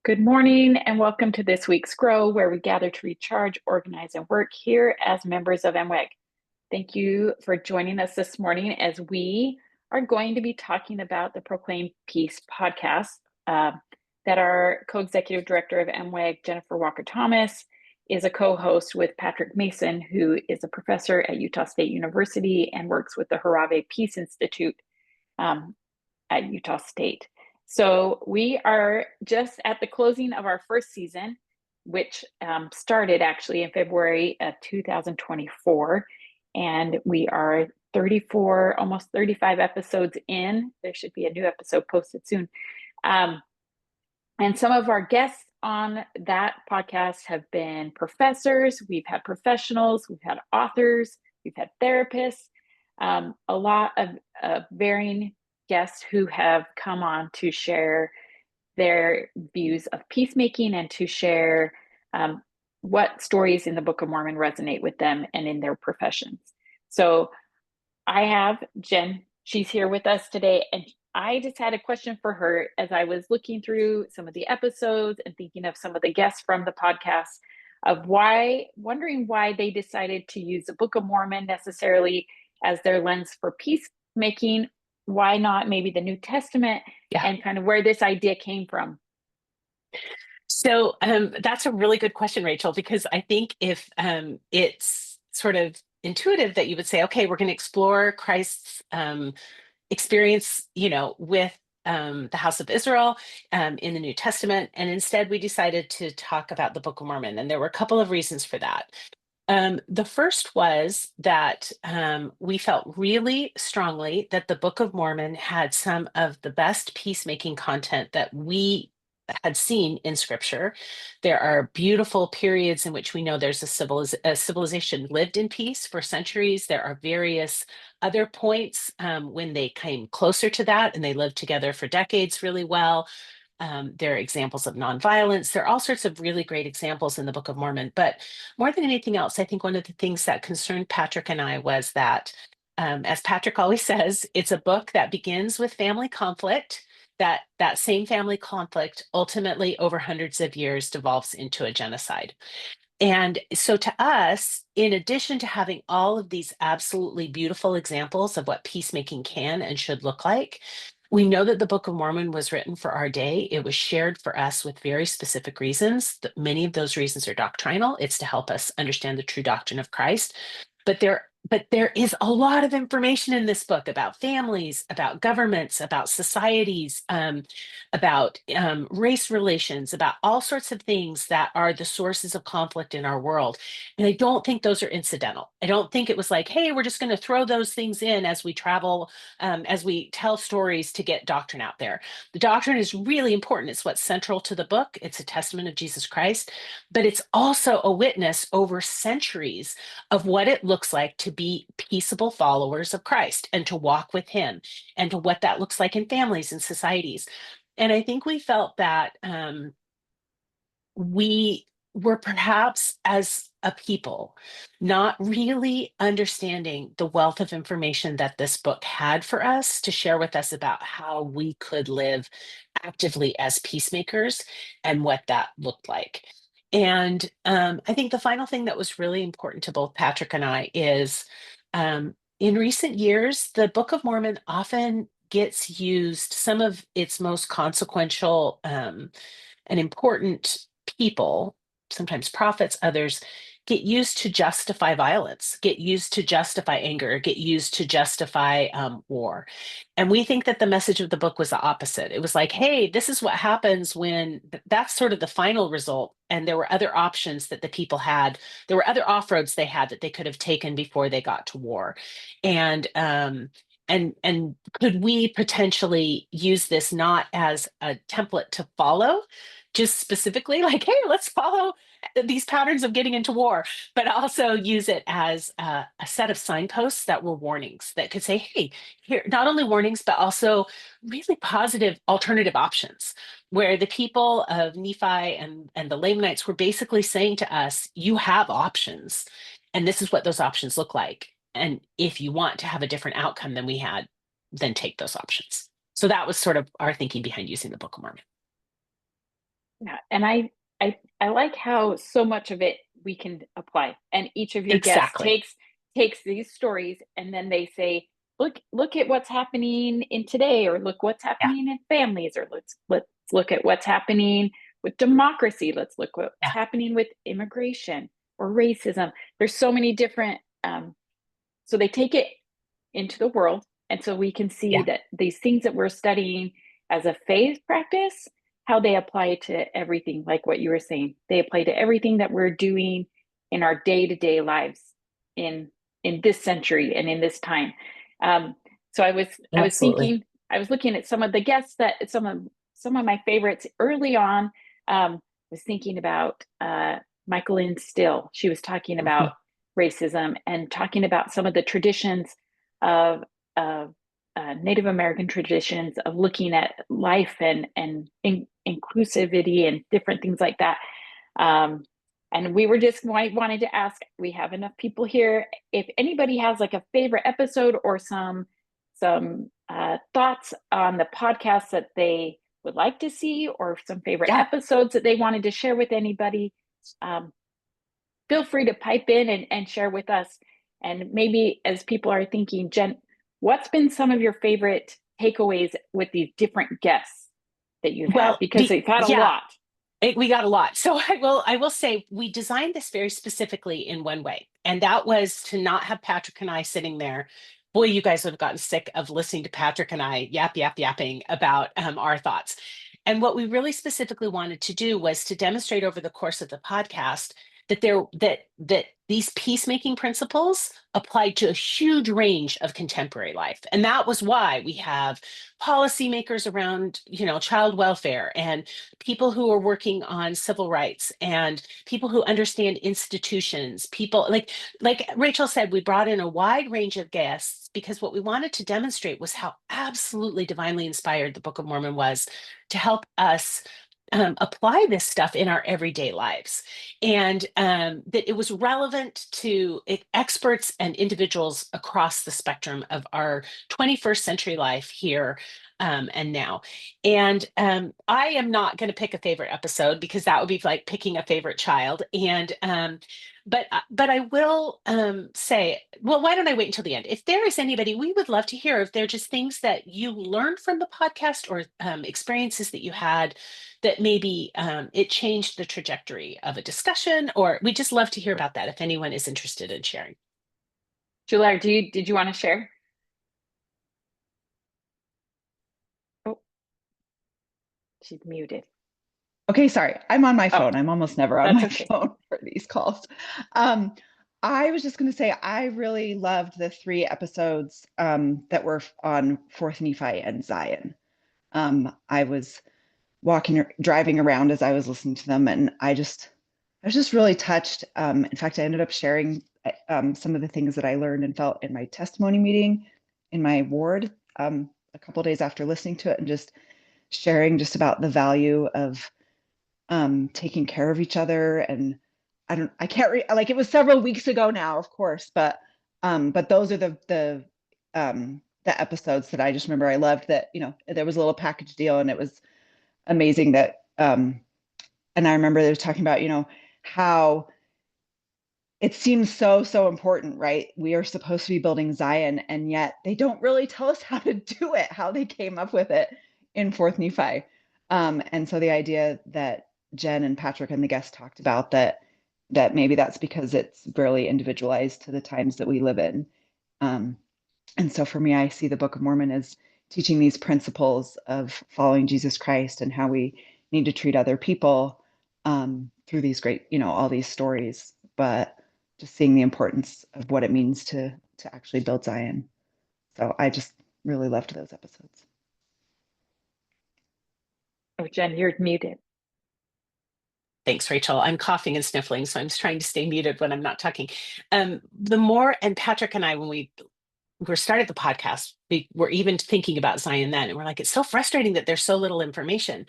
Good morning and welcome to this week's Grow, where we gather to recharge, organize, and work here as members of MWEG. Thank you for joining us this morning as we are going to be talking about the Proclaim Peace podcast that our co-executive director of MWEG, Jennifer Walker-Thomas, is a co-host with Patrick Mason, who is a professor at Utah State University and works with the Harave Peace Institute at Utah State. So we are just at the closing of our first season, which started actually in February of 2024. And we are 34, almost 35 episodes in. There should be a new episode posted soon. And some of our guests on that podcast have been professors, we've had professionals, we've had authors, we've had therapists, a lot of varying guests who have come on to share their views of peacemaking and to share what stories in the Book of Mormon resonate with them and in their professions. So I have Jen, she's here with us today, and I just had a question for her as I was looking through some of the episodes and thinking of some of the guests from the podcast of wondering why they decided to use the Book of Mormon necessarily as their lens for peacemaking. Why not maybe the New Testament, and kind of where this idea came from? So that's a really good question, Rachel, because I think if it's sort of intuitive that you would say, okay, we're going to explore Christ's experience, with the House of Israel in the New Testament, and instead we decided to talk about the Book of Mormon, and there were a couple of reasons for that. The first was that we felt really strongly that the Book of Mormon had some of the best peacemaking content that we had seen in Scripture. There are beautiful periods in which we know there's a civilization lived in peace for centuries. There are various other points when they came closer to that and they lived together for decades really well. There are examples of nonviolence. There are all sorts of really great examples in the Book of Mormon. But more than anything else, I think one of the things that concerned Patrick and I was that, as Patrick always says, it's a book that begins with family conflict. That same family conflict ultimately, over hundreds of years, devolves into a genocide. And so to us, in addition to having all of these absolutely beautiful examples of what peacemaking can and should look like, we know that the Book of Mormon was written for our day. It was shared for us with very specific reasons. Many of those reasons are doctrinal. It's to help us understand the true doctrine of Christ. But there is a lot of information in this book about families, about governments, about societies, about race relations, about all sorts of things that are the sources of conflict in our world. And I don't think those are incidental. I don't think it was like, hey, we're just going to throw those things in as we travel, as we tell stories to get doctrine out there. The doctrine is really important. It's what's central to the book. It's a testament of Jesus Christ, but it's also a witness over centuries of what it looks like to be peaceable followers of Christ and to walk with him, and to what that looks like in families and societies. And I think we felt that we were perhaps, as a people, not really understanding the wealth of information that this book had for us to share with us about how we could live actively as peacemakers and what that looked like. And I think the final thing that was really important to both Patrick and I is, in recent years, the Book of Mormon often gets used, some of its most consequential and important people, sometimes prophets, others, get used to justify violence, get used to justify anger, get used to justify war. And we think that the message of the book was the opposite. It was like, hey, this is what happens when that's sort of the final result. And there were other options that the people had. There were other off-roads they had that they could have taken before they got to war. And and could we potentially use this not as a template to follow, just specifically like, hey, let's follow these patterns of getting into war, but also use it as a set of signposts that were warnings that could say, hey, here, not only warnings, but also really positive alternative options, where the people of Nephi and the Lamanites were basically saying to us, you have options, and this is what those options look like. And if you want to have a different outcome than we had, then take those options. So that was sort of our thinking behind using the Book of Mormon. Yeah, and I like how so much of it we can apply, and each of your guests Exactly. takes these stories, and then they say, look at what's happening in today, or look what's Yeah. happening in families, or let's look at what's happening with democracy. Let's look what's Yeah. happening with immigration or racism. There's so many different so they take it into the world. And so we can see Yeah. that these things that we're studying as a faith practice, how they apply to everything, like what you were saying. They apply to everything that we're doing in our day-to-day lives in in this century and in this time. So I was Absolutely. thinking, I was looking at some of the guests that some of my favorites early on. Was thinking about Michael Still. She was talking about Mhm. racism and talking about some of the traditions of Native American traditions of looking at life and inclusivity and different things like that. Um, and we were just wanted to ask. We have enough people here. If anybody has like a favorite episode or some thoughts on the podcast that they would like to see, or some favorite Yeah. episodes that they wanted to share with anybody, um, feel free to pipe in and share with us. And maybe as people are thinking, Jen, what's been some of your favorite takeaways with these different guests that you've had? Well, Because they've had a yeah, lot. we got a lot. So I will say we designed this very specifically in one way, and that was to not have Patrick and I sitting there. Boy, you guys would have gotten sick of listening to Patrick and I yapping about our thoughts. And what we really specifically wanted to do was to demonstrate over the course of the podcast that these peacemaking principles apply to a huge range of contemporary life. And that was why we have policymakers around, child welfare, and people who are working on civil rights, and people who understand institutions, people like Rachel said, we brought in a wide range of guests because what we wanted to demonstrate was how absolutely divinely inspired the Book of Mormon was to help us apply this stuff in our everyday lives, and that it was relevant to experts and individuals across the spectrum of our 21st century life here and now. And I am not going to pick a favorite episode because that would be like picking a favorite child. And but I will say, well, why don't I wait until the end? If there is anybody, we would love to hear if there are just things that you learned from the podcast, or experiences that you had that maybe it changed the trajectory of a discussion, or we just love to hear about that if anyone is interested in sharing. Julia, did you want to share? Oh, she's muted. Okay, sorry. I'm on my Oh, phone. I'm almost never on that's my okay. phone for these calls. Um, I was just going to say I really loved the three episodes that were on Fourth Nephi and Zion. I was driving around as I was listening to them, and I was just really touched. In fact, I ended up sharing some of the things that I learned and felt in my testimony meeting in my ward a couple days after listening to it, and just sharing just about the value of taking care of each other. And I can't like, it was several weeks ago now, of course, but those are the episodes that I just remember. I loved that, there was a little package deal, and it was amazing that, and I remember they were talking about, how it seems so important, right? We are supposed to be building Zion, and yet they don't really tell us how to do it, how they came up with it in Fourth Nephi. And so the idea that Jen and Patrick and the guests talked about, that maybe that's because it's really individualized to the times that we live in. Um, and so for me, I see the Book of Mormon as teaching these principles of following Jesus Christ and how we need to treat other people through these great, all these stories, but just seeing the importance of what it means to actually build Zion. So I just really loved those episodes. Oh, Jen, you're muted. Thanks, Rachel. I'm coughing and sniffling, so I'm trying to stay muted when I'm not talking. The more, and Patrick and I, when we were started the podcast, we were even thinking about Zion then, and we're like, it's so frustrating that there's so little information.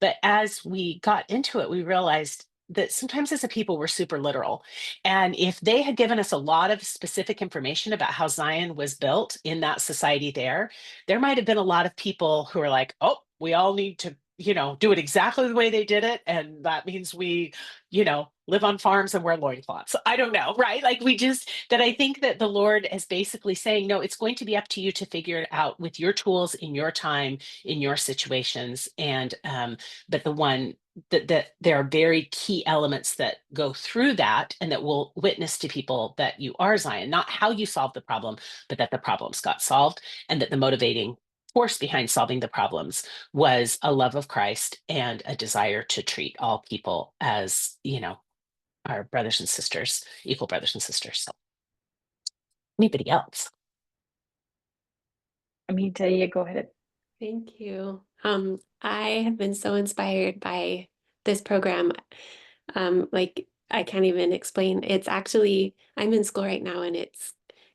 But as we got into it, we realized that sometimes as a people, we're super literal. And if they had given us a lot of specific information about how Zion was built in that society there might have been a lot of people who are like, oh, we all need to, do it exactly the way they did it. And that means we, live on farms and wear loincloths. I don't know, right? Like that I think that the Lord is basically saying, no, it's going to be up to you to figure it out with your tools in your time, in your situations. And, but the one that there are very key elements that go through that and that will witness to people that you are Zion, not how you solve the problem, but that the problems got solved, and that the motivating force behind solving the problems was a love of Christ and a desire to treat all people as, our brothers and sisters, equal brothers and sisters. So, anybody else? Amita, go ahead. Thank you. I have been so inspired by this program. Like I can't even explain. It's actually, I'm in school right now and it's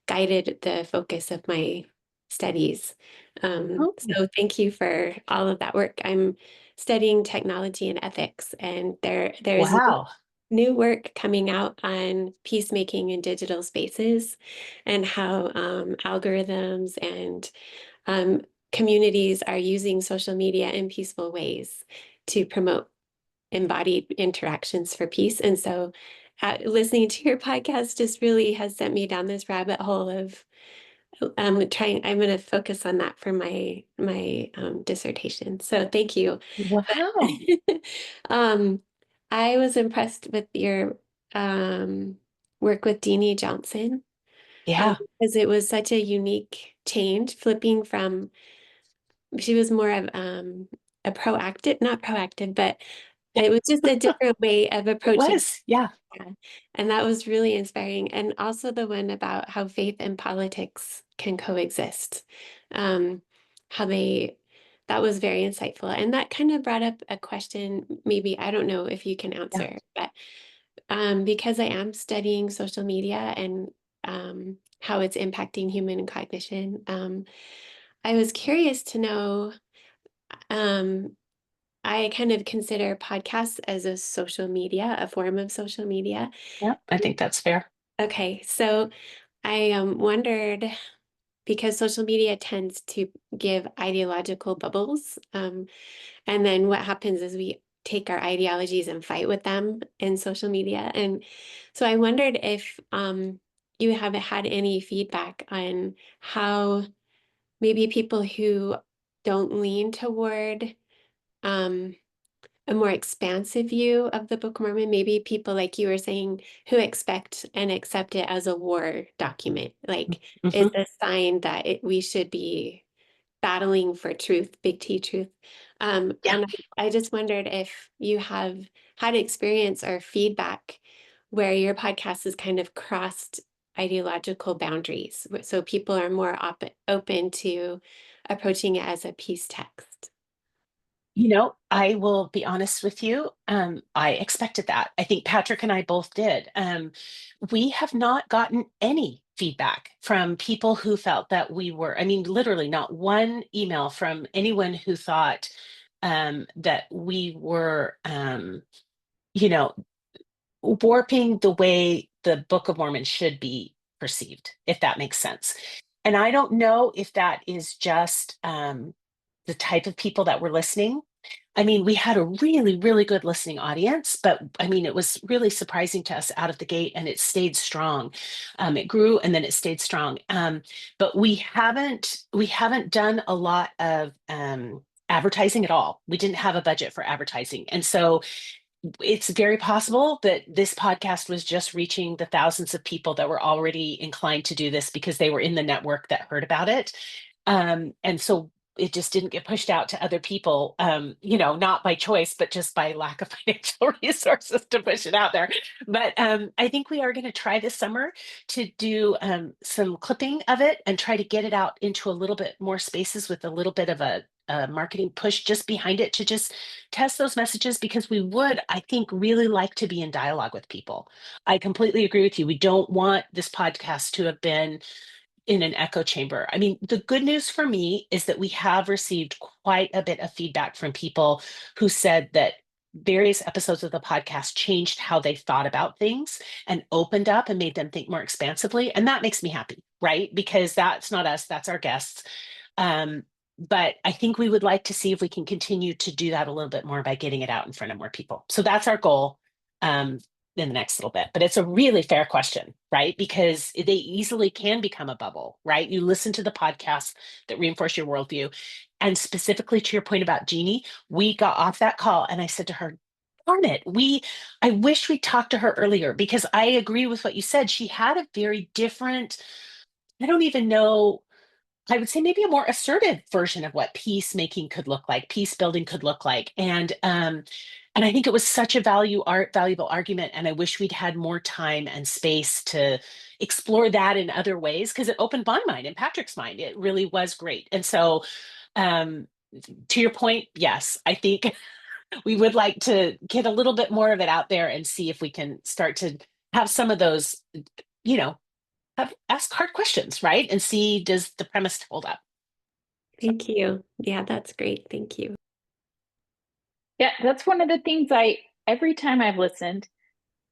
guided the focus of my studies. Oh, So thank you for all of that work. I'm studying technology and ethics, and there's wow. new work coming out on peacemaking in digital spaces and how algorithms and communities are using social media in peaceful ways to promote embodied interactions for peace. And so listening to your podcast just really has sent me down this rabbit hole of I'm going to focus on that for my dissertation. So thank you. Wow. um, I was impressed with your work with Deanie Johnson, Yeah. because it was such a unique change, flipping from she was more of a proactive, not proactive, but it was just a different way of It approaching. was. Yeah. Yeah. And that was really inspiring. And also the one about how faith and politics can coexist. Um, how they that was very insightful. And that kind of brought up a question, maybe I don't know if you can Yeah. answer, but because I am studying social media and how it's impacting human cognition, I was curious to know, um, I kind of consider podcasts as a social media, a form of social media. Yeah. I think that's fair. Okay, so I wondered, because social media tends to give ideological bubbles, and then what happens is we take our ideologies and fight with them in social media. And so I wondered if you have had any feedback on how maybe people who don't lean toward um, a more expansive view of the Book of Mormon, maybe people like you were saying who expect and accept it as a war document, like is Hmm. a sign that we should be battling for truth, big T truth. Yeah. And I just wondered if you have had experience or feedback where your podcast has kind of crossed ideological boundaries, so people are more open to approaching it as a peace text. I will be honest with you. I expected that. I think Patrick and I both did. We have not gotten any feedback from people who felt that we were, I mean, literally not one email from anyone who thought that we were, you know, warping the way the Book of Mormon should be perceived, if that makes sense. And I don't know if that is just the type of people that were listening. I mean, we had a really, really good listening audience, but I mean, it was really surprising to us out of the gate, and it stayed strong. It grew and then it stayed strong. But we haven't done a lot of advertising at all. We didn't have a budget for advertising, and so it's very possible that this podcast was just reaching the thousands of people that were already inclined to do this because they were in the network that heard about it. And so it just didn't get pushed out to other people, not by choice, but just by lack of financial resources to push it out there. But I think we are going to try this summer to do some clipping of it and try to get it out into a little bit more spaces with a little bit of a marketing push just behind it to just test those messages, because we would, I think, really like to be in dialogue with people. I completely agree with you. We don't want this podcast to have been in an echo chamber. I mean, the good news for me is that we have received quite a bit of feedback from people who said that various episodes of the podcast changed how they thought about things and opened up and made them think more expansively. And that makes me happy, right? Because that's not us, that's our guests. but I think we would like to see if we can continue to do that a little bit more by getting it out in front of more people. So that's our goal in the next little bit. But it's a really fair question, right? Because they easily can become a bubble, right? You listen to the podcasts that reinforce your worldview. And specifically to your point about Jeannie, we got off that call and I said to her, darn it, I wish we talked to her earlier, because I agree with what you said. She had a very different, I don't even know, I would say maybe a more assertive version of what peacemaking could look like, peace building could look like. And I think it was such a valuable argument. And I wish we'd had more time and space to explore that in other ways, because it opened my mind and Patrick's mind. It really was great. And so um, to your point, yes, I think we would like to get a little bit more of it out there and see if we can start to have some of those, you know, ask hard questions, right? And see, does the premise hold up? Thank you. Yeah, that's great. Thank you. Yeah, that's one of the things every time I've listened,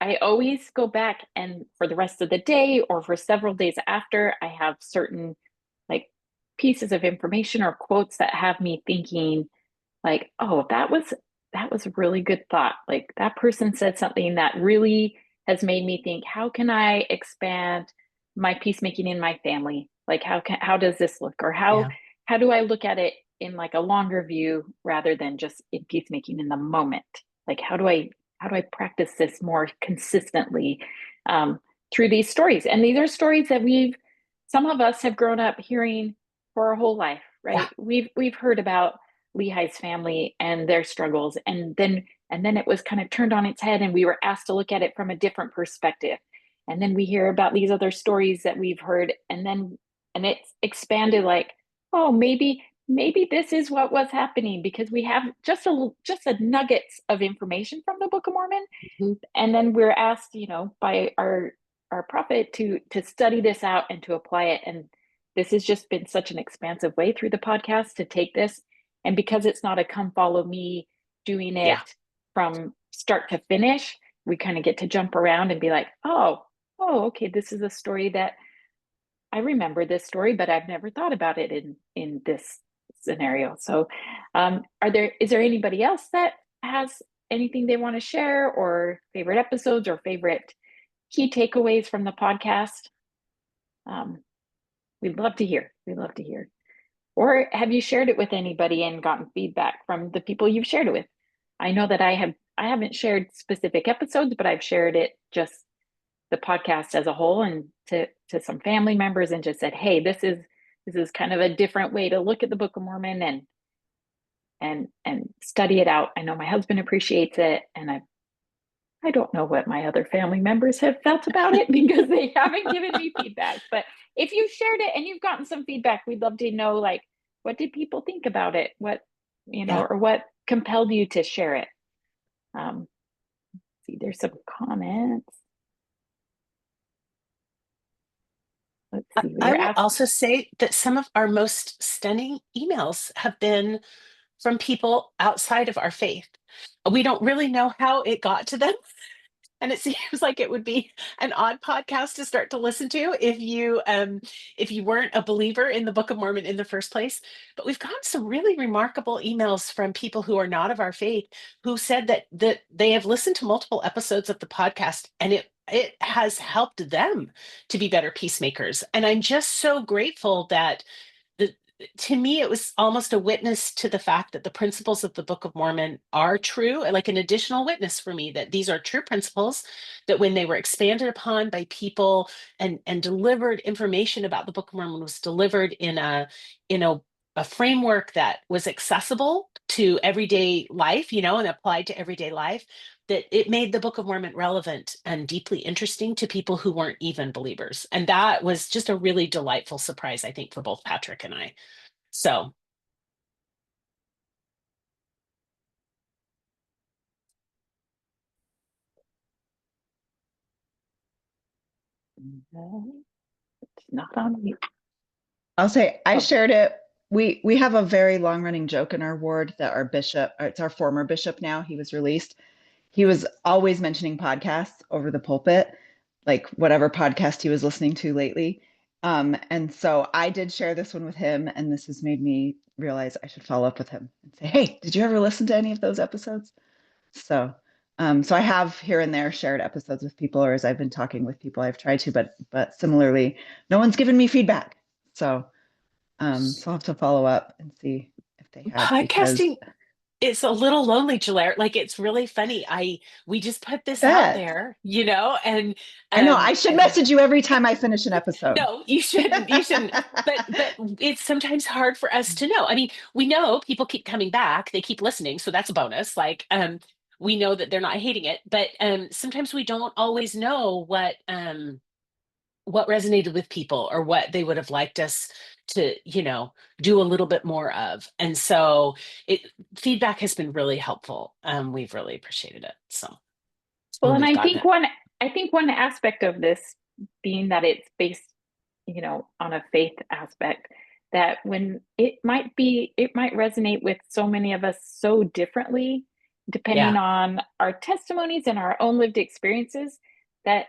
I always go back, and for the rest of the day or for several days after, I have certain like pieces of information or quotes that have me thinking like, oh, that was a really good thought. Like that person said something that really has made me think, how can I expand my peacemaking in my family? Like how does this look? Or Yeah. how do I look at it in like a longer view rather than just in peacemaking in the moment? Like how do I practice this more consistently through these stories? And these are stories that some of us have grown up hearing for our whole life, Yeah. right? We've heard about Lehi's family and their struggles, and then it was kind of turned on its head, and we were asked to look at it from a different perspective. And then we hear about these other stories that we've heard, and it's expanded like, oh, maybe this is what was happening, because we have just a nuggets of information from the Book of Mormon. Mhm. And then we're asked, by our prophet to study this out and to apply it. And this has just been such an expansive way through the podcast to take this. And because it's not a come follow me doing it Yeah. from start to finish, we kind of get to jump around and be like, oh, okay, this is a story that I remember this story, but I've never thought about it in this scenario. So, is there anybody else that has anything they want to share, or favorite episodes, or favorite key takeaways from the podcast? Um, we'd love to hear. We'd love to hear. Or have you shared it with anybody and gotten feedback from the people you've shared it with? I know that I haven't shared specific episodes, but I've shared it just the podcast as a whole, and to some family members, and just said, hey, this is kind of a different way to look at the Book of Mormon and study it out. I know my husband appreciates it, and I don't know what my other family members have felt about it because they haven't given me feedback. But if you've shared it and you've gotten some feedback, we'd love to know, like, what did people think about it? What, Yeah. or what compelled you to share it? See, there's some comments. Let's see. We I were will asked. also say that some of our most stunning emails have been from people outside of our faith. We don't really know how it got to them. And it seems like it would be an odd podcast to start to listen to if you weren't a believer in the Book of Mormon in the first place. But we've gotten some really remarkable emails from people who are not of our faith, who said that they have listened to multiple episodes of the podcast, and it has helped them to be better peacemakers. And I'm just so grateful that the to me, it was almost a witness to the fact that the principles of the Book of Mormon are true, like an additional witness for me that these are true principles, that when they were expanded upon by people and delivered, information about the Book of Mormon was delivered in a framework that was accessible to everyday life, and applied to everyday life, that it made the Book of Mormon relevant and deeply interesting to people who weren't even believers. And that was just a really delightful surprise, I think, for both Patrick and I. So It's not on mute. I'll say I Oh. shared it. We have a very long running joke in our ward that our bishop, or it's our former bishop now, he was released. He was always mentioning podcasts over the pulpit, like whatever podcast he was listening to lately. And so I did share this one with him, and this has made me realize I should follow up with him and say, hey, did you ever listen to any of those episodes? So, so I have here and there shared episodes with people, or as I've been talking with people, I've tried to, but similarly, no one's given me feedback. So, so I'll have to follow up and see if they have, because Podcasting is a little lonely, Gillette. Like, it's really funny. We just put I this out bet. there, you know, and I know I should I think message you every time I finish an episode. no, you shouldn't. You shouldn't. But it's sometimes hard for us to know. I mean, we know people keep coming back, they keep listening, so that's a bonus. Like, we know that they're not hating it, but sometimes we don't always know what resonated with people or what they would have liked us to, do a little bit more of. And so it feedback has been really helpful. We've really appreciated it. So Well, when and we've I gotten think it. one aspect of this being that it's based, on a faith aspect, that when it might resonate with so many of us so differently, depending Yeah. on our testimonies and our own lived experiences, that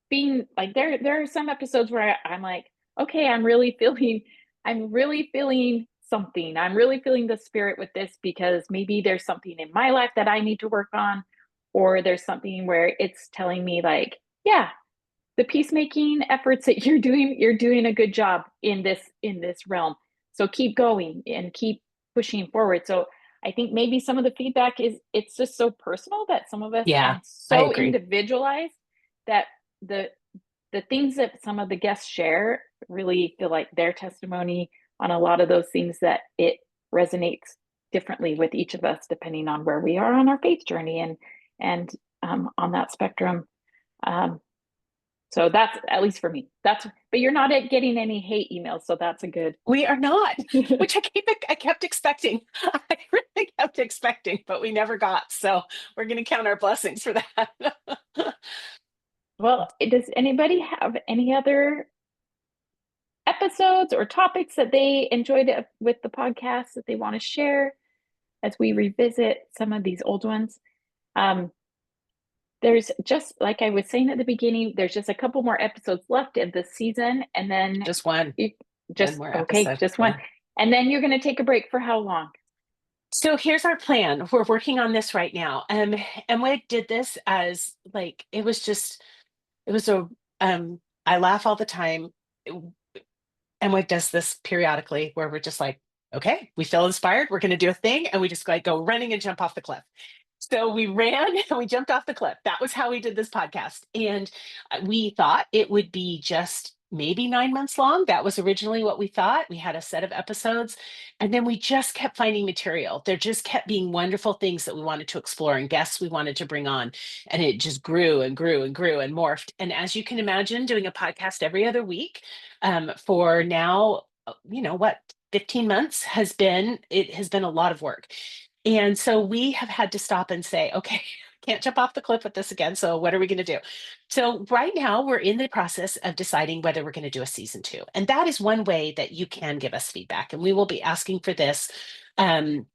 being like there are some episodes where I'm like, okay, I'm really feeling something. I'm really feeling the spirit with this, because maybe there's something in my life that I need to work on, or there's something where it's telling me like, yeah, the peacemaking efforts that you're doing a good job in this realm. So keep going and keep pushing forward. So I think maybe some of the feedback is, it's just so personal that some of us, Yeah, and I so agree. individualized, that the the things that some of the guests share really feel like their testimony on a lot of those things, that it resonates differently with each of us depending on where we are on our faith journey, and on that spectrum. Um, so that's, at least for me, but you're not getting any hate emails, so that's a good. We are not, which I kept expecting. I really kept expecting, but we never got. So we're going to count our blessings for that. Well, does anybody have any other episodes or topics that they enjoyed with the podcast that they want to share as we revisit some of these old ones? There's, just like I was saying at the beginning, there's just a couple more episodes left of this season, and then Just one, you one just, more okay, episode. just one. Yeah. And then you're going to take a break for how long? So here's our plan. We're working on this right now. MWEG did this as like, it was I laugh all the time. MWEG does this periodically where we're just like, okay, we feel inspired. We're going to do a thing. And we just like go running and jump off the cliff. So we ran and we jumped off the cliff. That was how we did this podcast. And we thought it would be just maybe 9 months long. That was originally what we thought. We had a set of episodes. And then we just kept finding material. There just kept being wonderful things that we wanted to explore and guests we wanted to bring on. And it just grew and grew and grew and morphed. And as you can imagine, doing a podcast every other week for now, 15 months it has been a lot of work. And so we have had to stop and say, okay, can't jump off the cliff with this again. So what are we going to do? So right now we're in the process of deciding whether we're going to do a season 2. And that is one way that you can give us feedback. And we will be asking for this in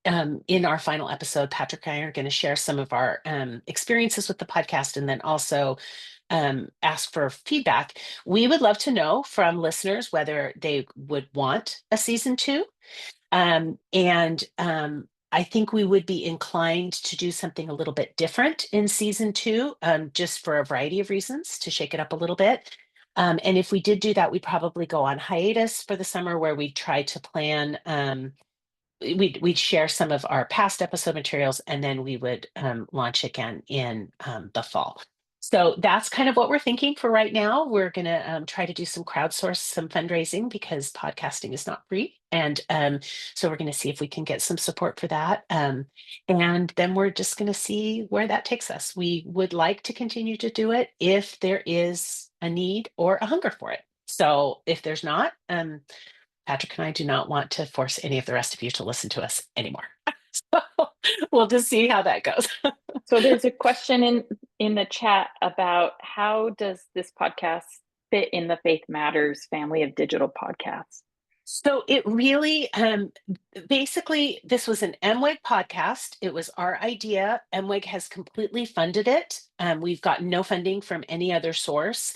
our final episode. Patrick and I are going to share some of our experiences with the podcast, and then also ask for feedback. We would love to know from listeners whether they would want a season 2. And I think we would be inclined to do something a little bit different in season 2, just for a variety of reasons, to shake it up a little bit. And if we did do that, we'd probably go on hiatus for the summer, where we'd try to plan. We'd share some of our past episode materials, and then we would launch again in the fall. So that's kind of what we're thinking for right now. We're going to try to do some crowdsource, some fundraising, because podcasting is not free. And so we're going to see if we can get some support for that. And then we're just going to see where that takes us. We would like to continue to do it if there is a need or a hunger for it. So if there's not, Patrick and I do not want to force any of the rest of you to listen to us anymore. So we'll just see how that goes. So there's a question in the chat about, how does this podcast fit in the Faith Matters family of digital podcasts? So it really, basically, this was an MWEG podcast. It was our idea. MWEG has completely funded it. We've gotten no funding from any other source.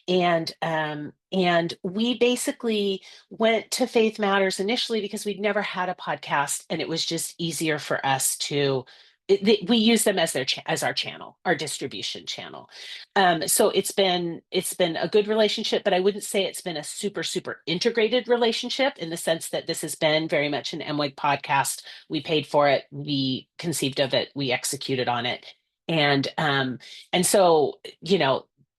And we basically went to Faith Matters initially because we'd never had a podcast, and it was just easier for us to. We use them as as our channel, our distribution channel. So it's been a good relationship, but I wouldn't say it's been a super integrated relationship in the sense that this has been very much an MWEG podcast. We paid for it, we conceived of it, we executed on it, and so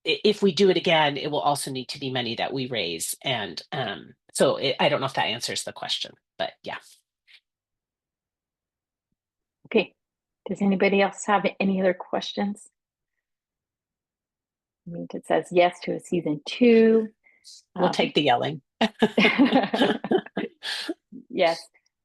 if we do it again, it will also need to be money that we raise. And I don't know if that answers the question, but yeah. Okay. Does anybody else have any other questions? It says yes to a season 2. We'll take the yelling. Yes.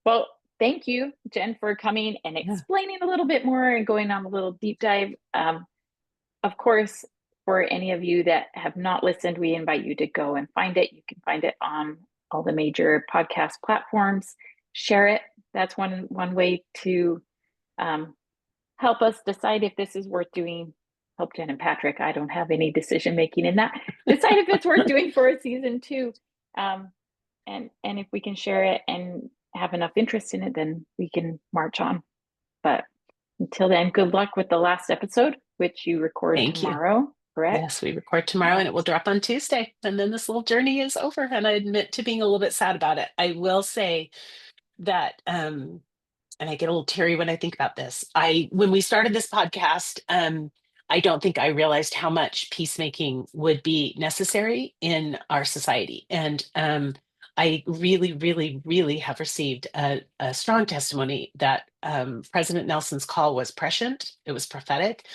Well, thank you, Jen, for coming and explaining a little bit more and going on a little deep dive. Of course, for any of you that have not listened, we invite you to go and find it. You can find it on all the major podcast platforms. Share it. That's one way to help us decide if this is worth doing. Help Jen and Patrick. I don't have any decision making in that. Decide if it's worth doing for a season 2. And if we can share it and have enough interest in it, then we can march on. But until then, good luck with the last episode, which you record tomorrow, correct? Yes, we record tomorrow and it will drop on Tuesday. And then this little journey is over. And I admit to being a little bit sad about it. I will say that, and I get a little teary when I think about this. When we started this podcast, I don't think I realized how much peacemaking would be necessary in our society. And I really have received a strong testimony that President Nelson's call was prescient. It was prophetic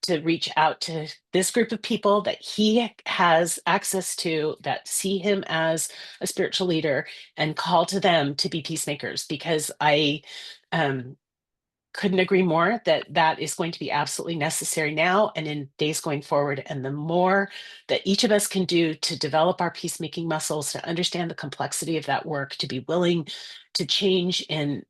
to reach out to this group of people that he has access to, that see him as a spiritual leader, and call to them to be peacemakers, because I couldn't agree more that is going to be absolutely necessary now and in days going forward. And the more that each of us can do to develop our peacemaking muscles, to understand the complexity of that work, to be willing to change in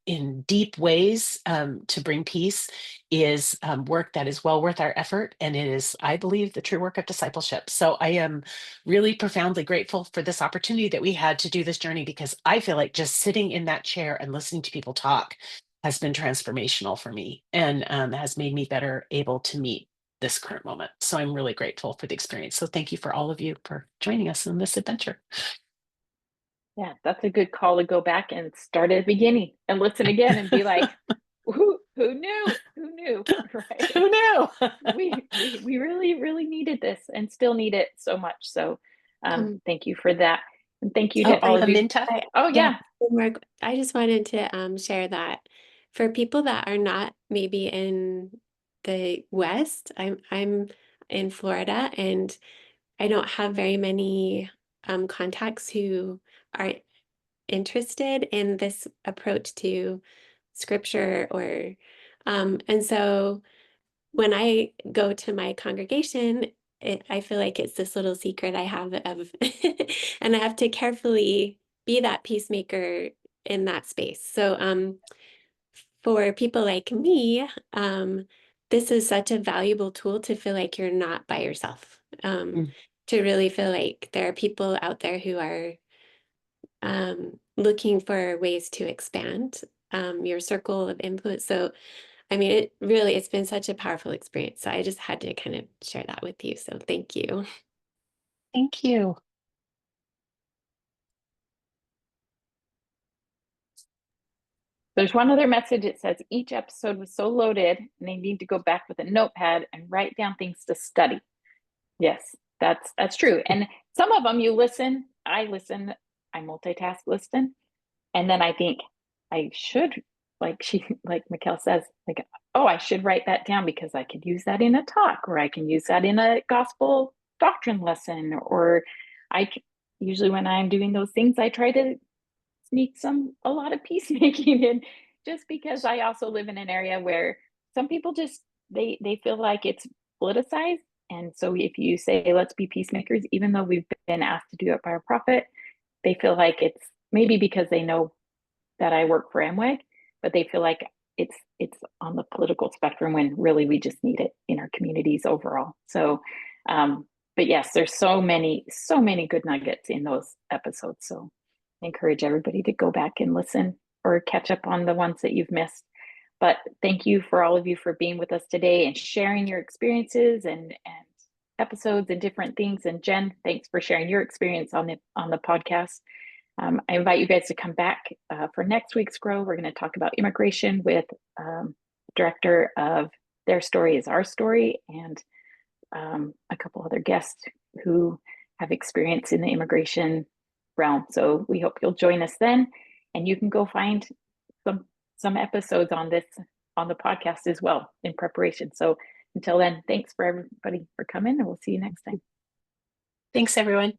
deep ways to bring peace, is work that is well worth our effort. And it is, I believe, the true work of discipleship. So I am really profoundly grateful for this opportunity that we had to do this journey, because I feel like just sitting in that chair and listening to people talk has been transformational for me, and has made me better able to meet this current moment. So I'm really grateful for the experience. So thank you for all of you for joining us in this adventure. Yeah, that's a good call to go back and start at the beginning and listen again and be like, who knew? Who knew? Right? Who knew? we really needed this and still need it so much. So thank you for that. And thank you to all of you. Minta. Yeah. I just wanted to share that for people that are not maybe in the West, I'm in Florida, and I don't have very many contacts who are interested in this approach to scripture, or and so when I go to my congregation, I feel like it's this little secret I have of, and I have to carefully be that peacemaker in that space. So for people like me, this is such a valuable tool to feel like you're not by yourself, to really feel like there are people out there who are looking for ways to expand your circle of influence. So I mean, it's been such a powerful experience. So I just had to kind of share that with you. So thank you. Thank you. There's one other message. It says each episode was so loaded and they need to go back with a notepad and write down things to study. Yes, that's true. And some of them I multitask listen. And then I think I should, like Mikkel says, like, oh, I should write that down because I could use that in a talk, or I can use that in a gospel doctrine lesson, or usually when I'm doing those things, I try to sneak a lot of peacemaking in, just because I also live in an area where some people just, they feel like it's politicized. And so if you say, let's be peacemakers, even though we've been asked to do it by a prophet, they feel like it's maybe because they know that I work for MWEG, but they feel like it's on the political spectrum, when really we just need it in our communities overall. So yes, there's so many good nuggets in those episodes. So I encourage everybody to go back and listen or catch up on the ones that you've missed. But thank you for all of you for being with us today and sharing your experiences and episodes and different things. And Jen, thanks for sharing your experience on the podcast. I invite you guys to come back for next week's Grow. We're going to talk about immigration with director of Their Story is Our Story, and a couple other guests who have experience in the immigration realm. So we hope you'll join us then, and you can go find some episodes on this on the podcast as well in preparation. So until then, thanks for everybody for coming, and we'll see you next time. Thanks, everyone.